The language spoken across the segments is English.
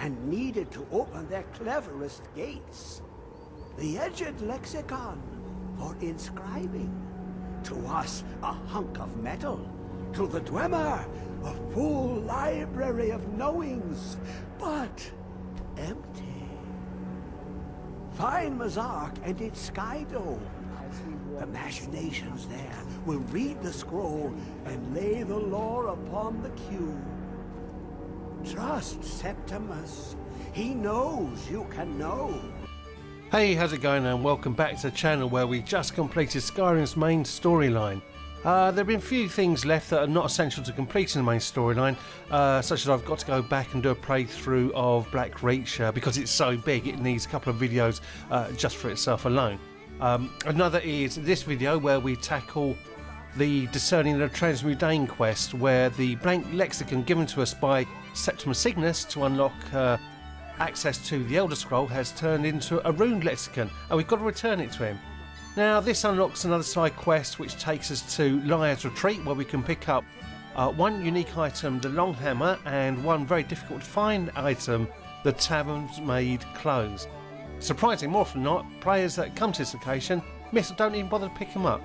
and needed to open their cleverest gates. The edged lexicon for inscribing. To us, a hunk of metal. To the Dwemer, a full library of knowings, but empty. Find Mazark and its sky dome. The machinations there will read the scroll and lay the lore upon the cube. Trust Septimus. He knows you can know. Hey, how's it going, and welcome back to the channel where we just completed Skyrim's main storyline. There have been a few things left that are not essential to completing the main storyline, such as I've got to go back and do a playthrough of Black Reach because it's so big it needs a couple of videos just for itself alone. Another is this video where we tackle the Discerning the Transmundane quest, where the blank lexicon given to us by Septimus Cygnus to unlock access to the Elder Scroll has turned into a runed lexicon, and we've got to return it to him. Now this unlocks another side quest which takes us to Liar's Retreat, where we can pick up one unique item, the Longhammer, and one very difficult to find item, the Tavern's Clothes. Surprising, more often than not, players that come to this location don't even bother to pick them up.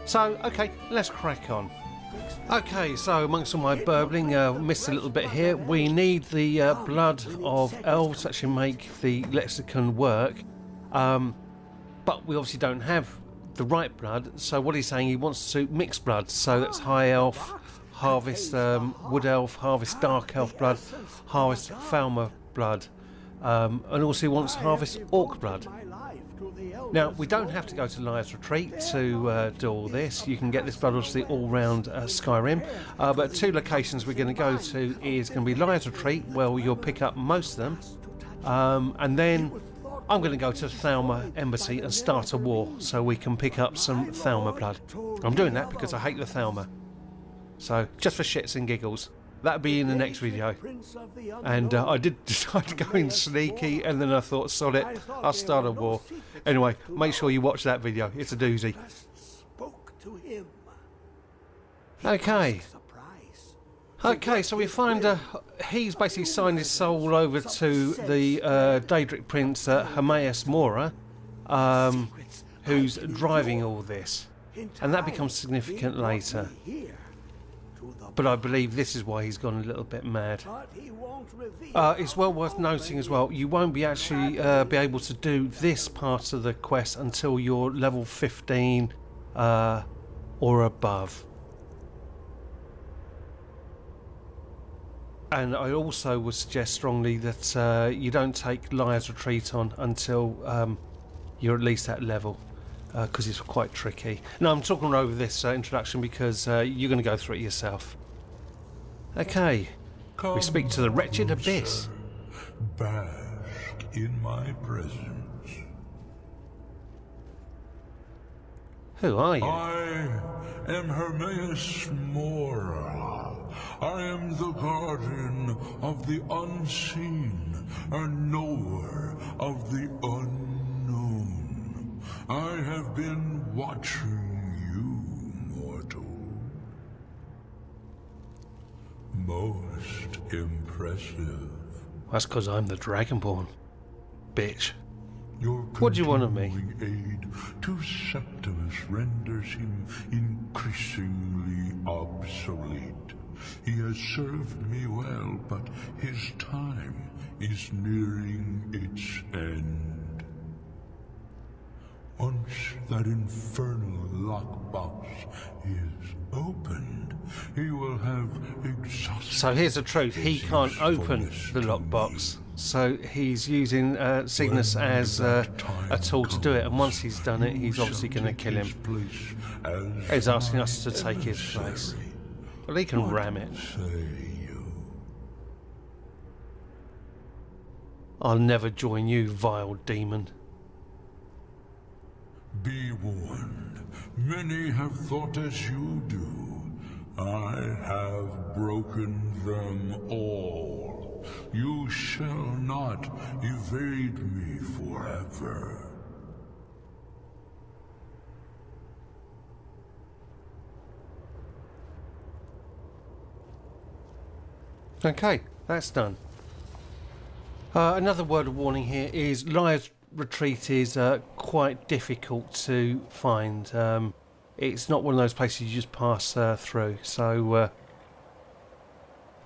So, okay, let's crack on. Okay, so amongst all my burbling, missed a little bit here. We need the blood of elves to actually make the lexicon work. But we obviously don't have the right blood, so what he's saying, he wants to mix blood. So that's high elf, harvest wood elf, harvest dark elf blood, harvest Thalmor blood, and also he wants harvest orc blood. Now, we don't have to go to Liar's Retreat to do all this. You can get this blood obviously all round Skyrim, but two locations we're going to go to is going to be Liar's Retreat, where you'll pick up most of them, and then I'm going to go to the Thalmor embassy and start a war so we can pick up some Thalmor blood. I'm doing that because I hate the Thalmor. So, just for shits and giggles. That'll be in the next video. And I did decide to go in sneaky, and then I thought, sod it, I'll start a war. Anyway, make sure you watch that video. It's a doozy. Okay. Okay, so we find he's basically signed his soul over to the Daedric Prince Hermaeus Mora, who's driving all this, and that becomes significant later. But I believe this is why he's gone a little bit mad. It's well worth noting as well, you won't be actually be able to do this part of the quest until you're level 15 or above. And I also would suggest strongly that you don't take Liar's Retreat on until you're at least at level, because it's quite tricky. Now I'm talking over this introduction because you're going to go through it yourself. Okay, we speak to the wretched abyss. Bask in my presence. Who are you? I am Hermaeus Mora. I am the guardian of the unseen, a knower of the unknown. I have been watching you, mortal. Most impressive. That's because I'm the Dragonborn, bitch. Your What do you want of me? aid to Septimus renders him increasingly obsolete. He has served me well, but his time is nearing its end. Once that infernal lockbox is opened, he will have exhausted. So here's the truth, he can't open the lockbox. So he's using Cygnus as a tool to do it, and once he's done it, he's obviously going to kill him. He's asking us to take his place. Well, he can ram it. I'll never join you, vile demon. Be warned, many have thought as you do. I have broken them all. You shall not evade me forever. Okay, that's done. Another word of warning here is Liar's Retreat is quite difficult to find. It's not one of those places you just pass through, so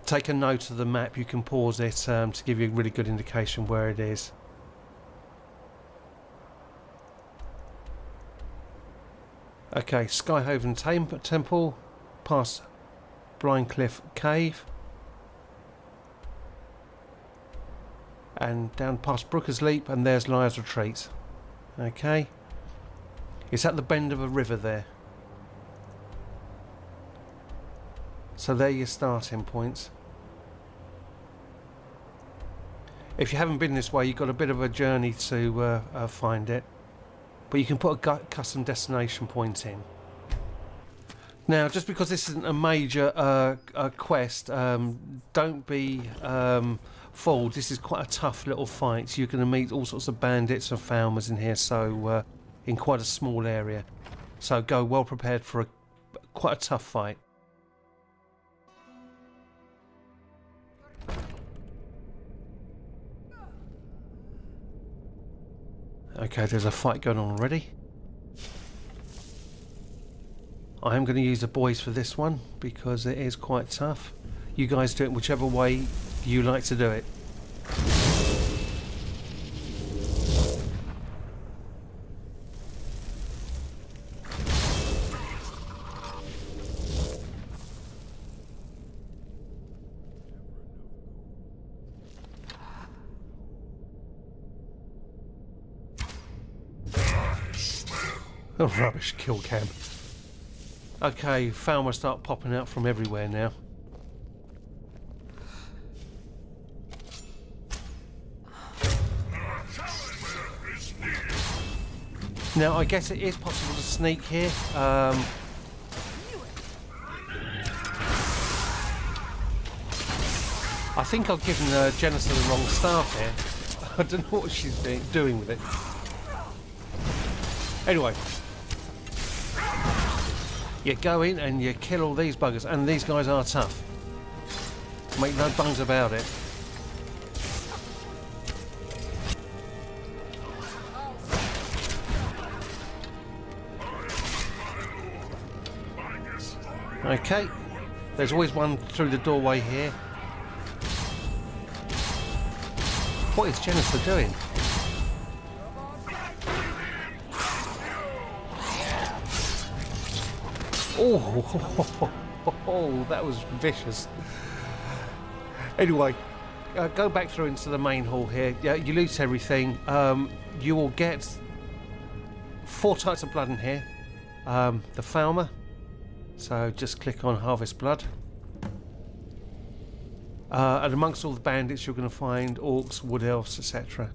take a note of the map. You can pause it to give you a really good indication where it is. Okay, Skyhaven Temple, past Blindcliff Cave, and down past Brooker's Leap, and there's Liar's Retreat. Okay, it's at the bend of a river there. So there are your starting points. If you haven't been this way, you've got a bit of a journey to find it. But you can put a custom destination point in. Now, just because this isn't a major quest, don't be fooled. This is quite a tough little fight. You're going to meet all sorts of bandits and Thalmors in here, so in quite a small area. So go well prepared for quite a tough fight. Okay, there's a fight going on already. I am going to use the boys for this one because it is quite tough. You guys do it whichever way you like to do it. Oh, rubbish kill cam. Okay, Thalmor start popping out from everywhere now. Now, I guess it is possible to sneak here. I think I've given Jennifer the wrong staff here. I don't know what she's doing with it. Anyway. You go in and you kill all these buggers, and these guys are tough. Make no bones about it. Okay, there's always one through the doorway here. What is Jennifer doing? Oh, that was vicious. Anyway, go back through into the main hall here. Yeah, you loot everything. You will get 4 types of blood in here. The Thalmor. So just click on Harvest Blood. And amongst all the bandits, you're going to find orcs, wood elves, etc.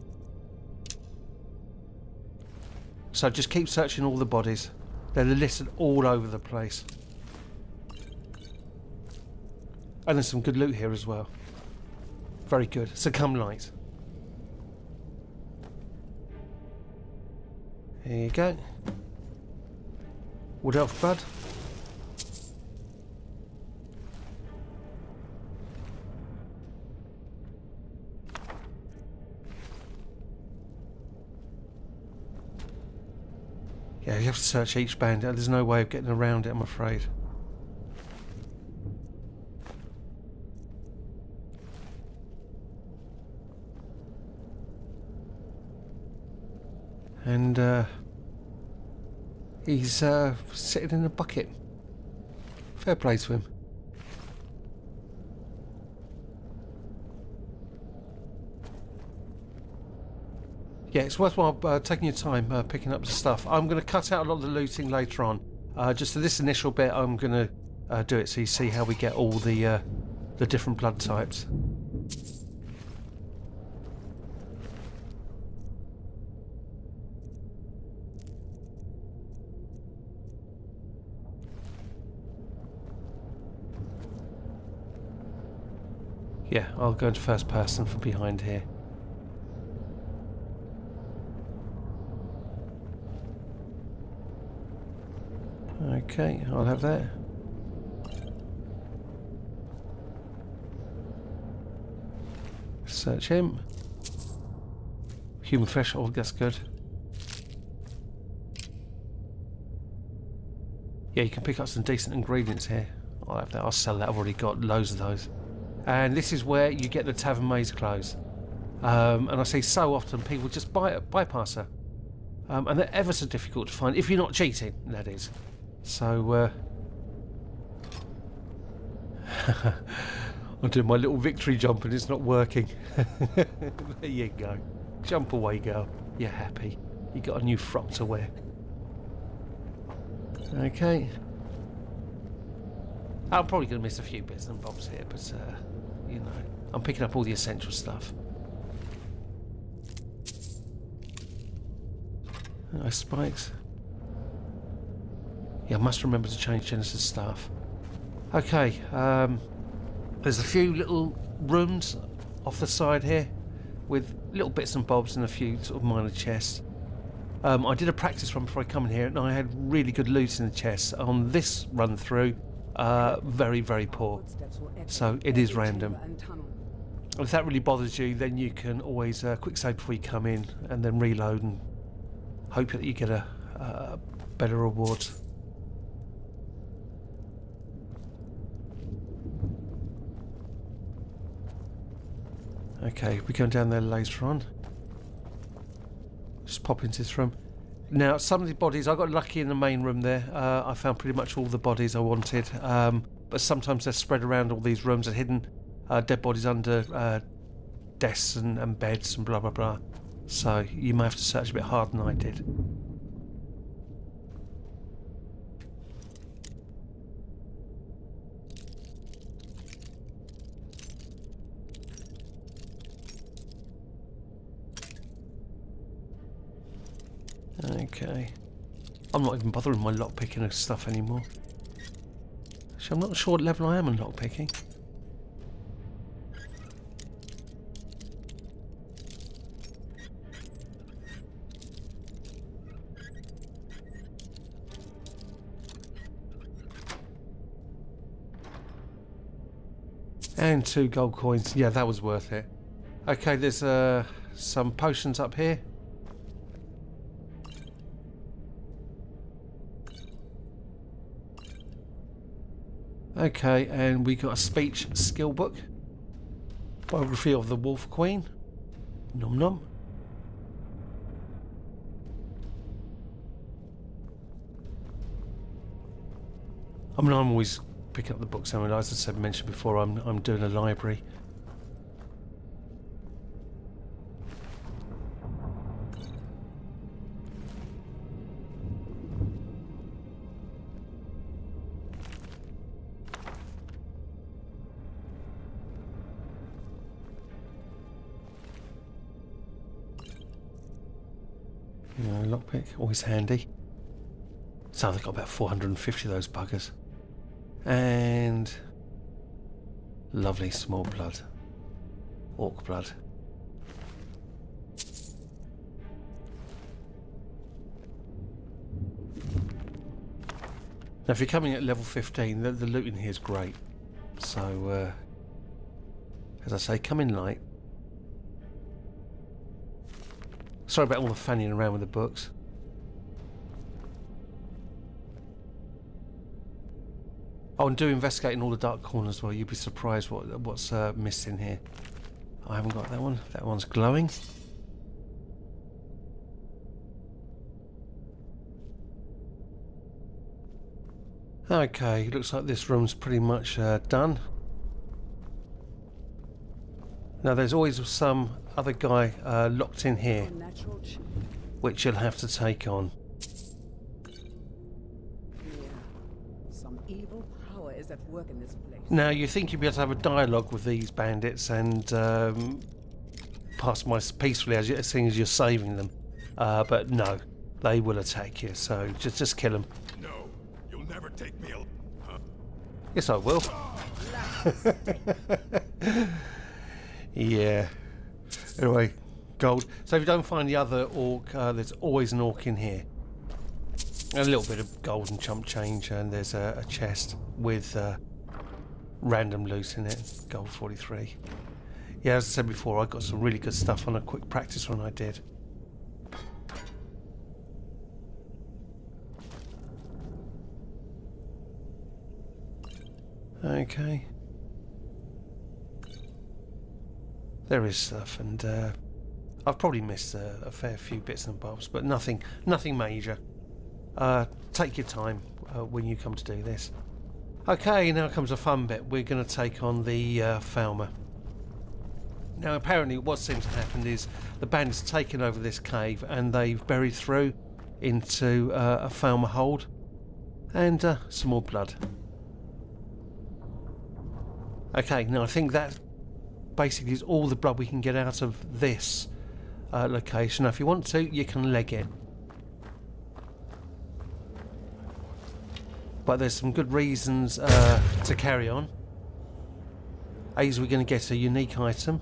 So just keep searching all the bodies. They're listed all over the place. And there's some good loot here as well. Very good. So come light. Here you go. Wood elf blood. Yeah, you have to search each bandit. There's no way of getting around it, I'm afraid. And he's sitting in a bucket. Fair play to him. Yeah, it's worthwhile taking your time picking up the stuff. I'm going to cut out a lot of the looting later on. Just for this initial bit, I'm going to do it so you see how we get all the different blood types. Yeah, I'll go into first person from behind here. Okay, I'll have that. Search him. Human flesh, oh, that's good. Yeah, you can pick up some decent ingredients here. I'll have that. I'll sell that. I've already got loads of those. And this is where you get the Tavern Clothes. And I see so often people just bypass her. And they're ever so difficult to find, if you're not cheating, that is. So, I'm doing my little victory jump and it's not working. There you go. Jump away, girl. You're happy. You got a new frock to wear. Okay. I'm probably going to miss a few bits and bobs here, but, you know, I'm picking up all the essential stuff. Nice spikes. Yeah, I must remember to change Genesis staff. Okay, there's a few little rooms off the side here with little bits and bobs and a few sort of minor chests. I did a practice run before I come in here and I had really good loot in the chests. On this run through, very, very poor. So it is random. If that really bothers you, then you can always quick save before you come in and then reload and hope that you get a better reward. Okay, we're going down there later on. Just pop into this room. Now, some of the bodies, I got lucky in the main room there. I found pretty much all the bodies I wanted. But sometimes they're spread around all these rooms and hidden. Dead bodies under desks and beds and blah, blah, blah. So you may have to search a bit harder than I did. Okay. I'm not even bothering my lockpicking and stuff anymore. Actually, I'm not sure what level I am on lockpicking. And 2 gold coins. Yeah, that was worth it. Okay, there's some potions up here. Okay, and we got a speech skill book. Biography of the Wolf Queen. Nom nom. I mean, I'm always picking up the books. I mean, as I said, mentioned before, I'm doing a library. Lockpick, always handy. So they've got about 450 of those buggers. And lovely small blood. Orc blood. Now if you're coming at level 15, the loot in here is great. So, as I say, come in light. Sorry about all the fanning around with the books. Oh, and do investigate in all the dark corners as well. You'd be surprised what's missed in here. I haven't got that one. That one's glowing. Okay, looks like this room's pretty much done. Now there's always some other guy locked in here, which you'll have to take on. Some evil power is at work in this place. Now you think you'd be able to have a dialogue with these bandits and pass by peacefully as soon as you're saving them, but no, they will attack you. So just kill them. No, you'll never take me. Huh? Yes, I will. Yeah. Anyway, gold. So if you don't find the other orc, there's always an orc in here. A little bit of gold and chump change, and there's a chest with random loot in it. Gold 43. Yeah, as I said before, I got some really good stuff on a quick practice run I did. Okay. There is stuff, and I've probably missed a fair few bits and bobs, but nothing major. Take your time when you come to do this. Okay, now comes a fun bit. We're going to take on the Thalmor. Now, apparently, what seems to happen is the bandits have taken over this cave and they've buried through into a Thalmor hold, and some more blood. Okay, now I think that basically is all the blood we can get out of this location. Now, if you want to, you can leg it. But there's some good reasons to carry on. We're going to get a unique item.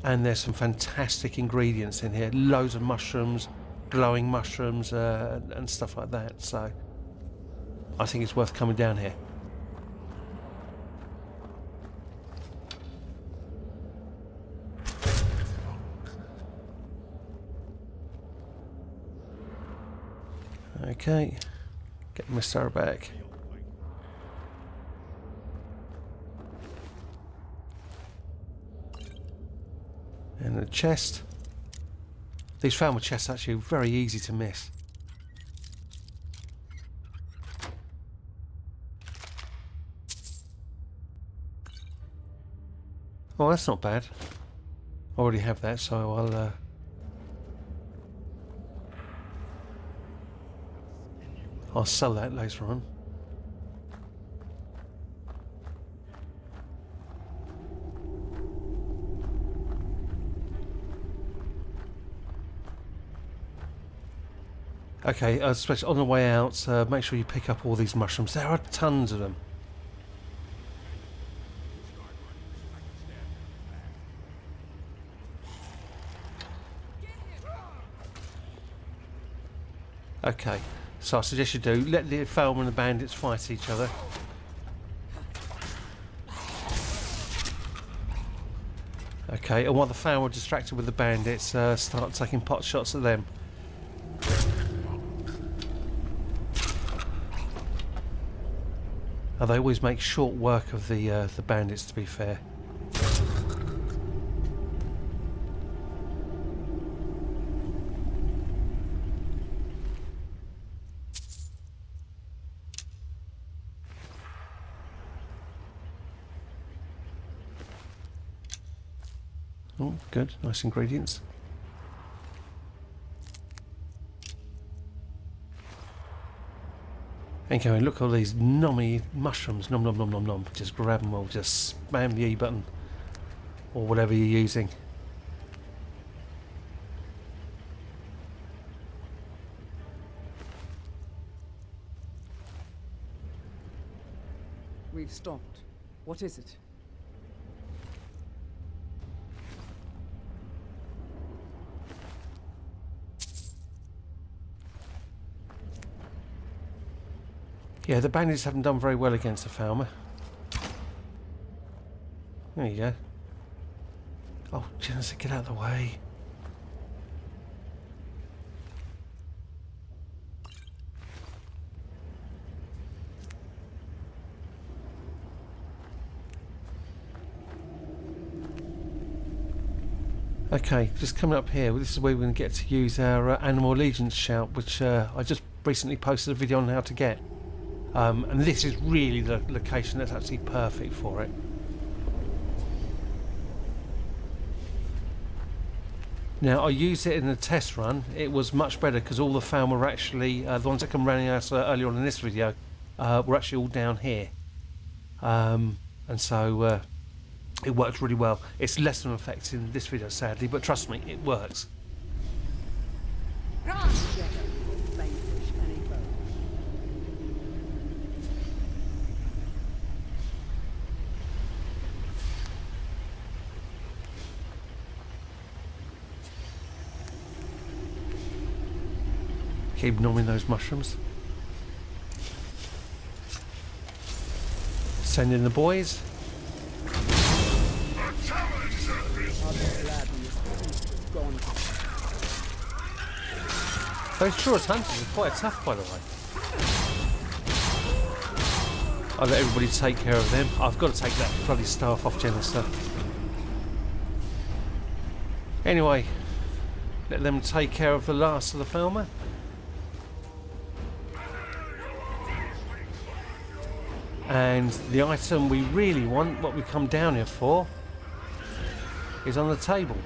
And there's some fantastic ingredients in here. Loads of mushrooms, glowing mushrooms, and stuff like that. So I think it's worth coming down here. Okay, get my star back. And the chest. These Thalmor chests are actually very easy to miss. Oh, that's not bad. I already have that, so I'll sell that later on. Okay, especially on the way out, make sure you pick up all these mushrooms. There are tons of them. Okay, so I suggest you do. Let the Thalmor and the bandits fight each other. Okay, and while the Thalmor are distracted with the bandits, start taking pot shots at them. They always make short work of the bandits, to be fair. Oh, good, nice ingredients. And going, look at all these nommy mushrooms, nom nom nom nom nom. Just grab them all, just spam the E button. Or whatever you're using. We've stopped. What is it? Yeah, the bandits haven't done very well against the Thalmor. There you go. Oh, Jesus, get out of the way. Okay, just coming up here, this is where we're going to get to use our Animal Allegiance shout, which I just recently posted a video on how to get. And this is really the location that's actually perfect for it. Now, I used it in the test run. It was much better because all the Thalmor were actually, the ones that come running out earlier on in this video, were actually all down here. And so it worked really well. It's less of an effect in this video, sadly, but trust me, it works. Keep gnawing those mushrooms. Send in the boys. Those Taurus hunters are quite tough, by the way. I'll let everybody take care of them. I've got to take that bloody staff off Jenister. Anyway, let them take care of the last of the Thalmor. And the item we really want, what we come down here for, is on the table.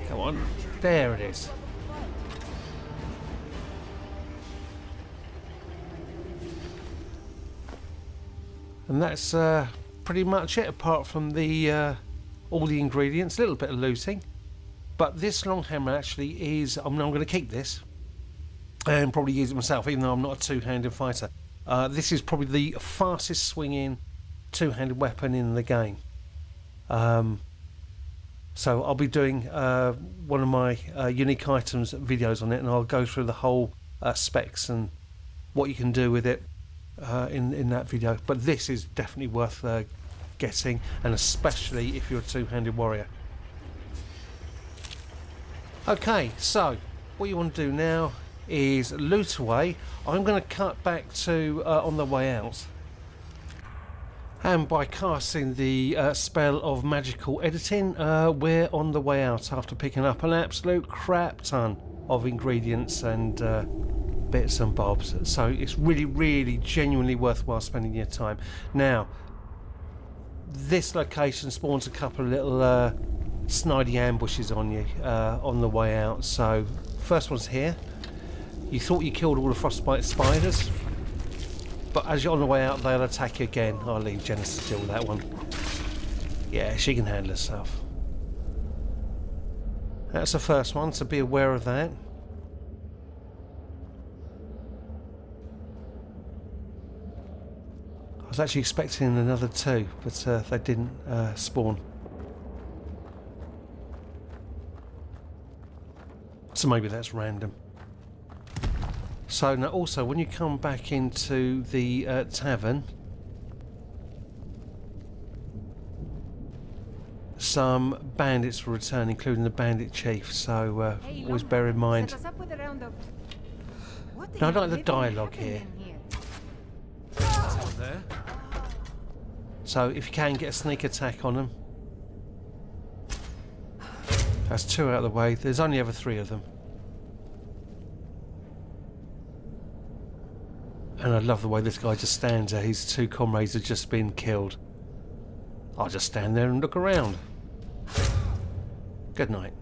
Come on, there it is. And that's pretty much it, apart from the all the ingredients, a little bit of looting. But this Longhammer actually is, I'm going to keep this and probably use it myself, even though I'm not a two-handed fighter. This is probably the fastest swinging two-handed weapon in the game. So I'll be doing one of my unique items videos on it, and I'll go through the whole specs and what you can do with it in that video. But this is definitely worth getting, and especially if you're a two-handed warrior. Okay, so what you want to do now is loot away. I'm going to cut back to on the way out, and by casting the spell of magical editing, we're on the way out after picking up an absolute crap ton of ingredients and bits and bobs. So it's really genuinely worthwhile spending your time. Now, this location spawns a couple of little snidey ambushes on you on the way out. So first one's here. You thought you killed all the frostbite spiders, but as you're on the way out, they'll attack you again. I'll leave Janice to deal with that one. Yeah, she can handle herself. That's the first one, so be aware of that. I was actually expecting another two, but they didn't spawn. So maybe that's random. So now also, when you come back into the tavern, some bandits will return, including the bandit chief, so always bear in mind. Now I like the dialogue here. There? So if you can get a sneak attack on them. That's two out of the way. There's only ever three of them. And I love the way this guy just stands there. His two comrades have just been killed. I'll just stand there and look around. Good night.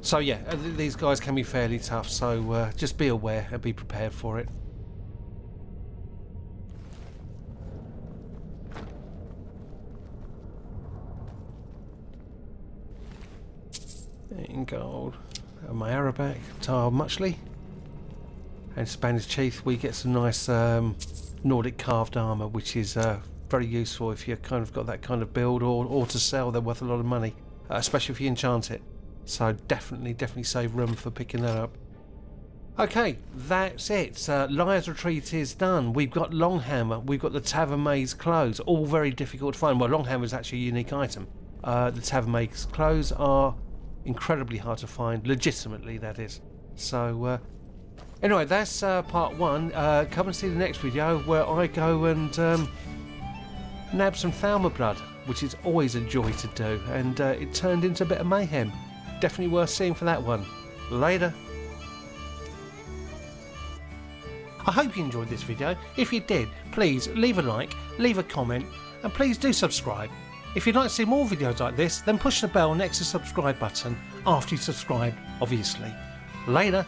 So yeah, these guys can be fairly tough, so just be aware and be prepared for it. In gold. My arrow back. Tar Muchley. And Spanish Chief, we get some nice Nordic carved armour, which is very useful if you've kind of got that kind of build, or to sell. They're worth a lot of money, especially if you enchant it. So definitely save room for picking that up. Okay, that's it. Liar's Retreat is done. We've got Longhammer, we've got the Tavern Clothes, all very difficult to find. Well, Longhammer is actually a unique item. The Tavern Clothes are incredibly hard to find, legitimately that is. So anyway, that's part one. Come and see the next video where I go and nab some Thalmor blood, which is always a joy to do, and it turned into a bit of mayhem. Definitely worth seeing for that one. Later. I hope you enjoyed this video. If you did, please leave a like, leave a comment, and please do subscribe. If you'd like to see more videos like this, then push the bell next to the subscribe button after you subscribe, obviously. Later.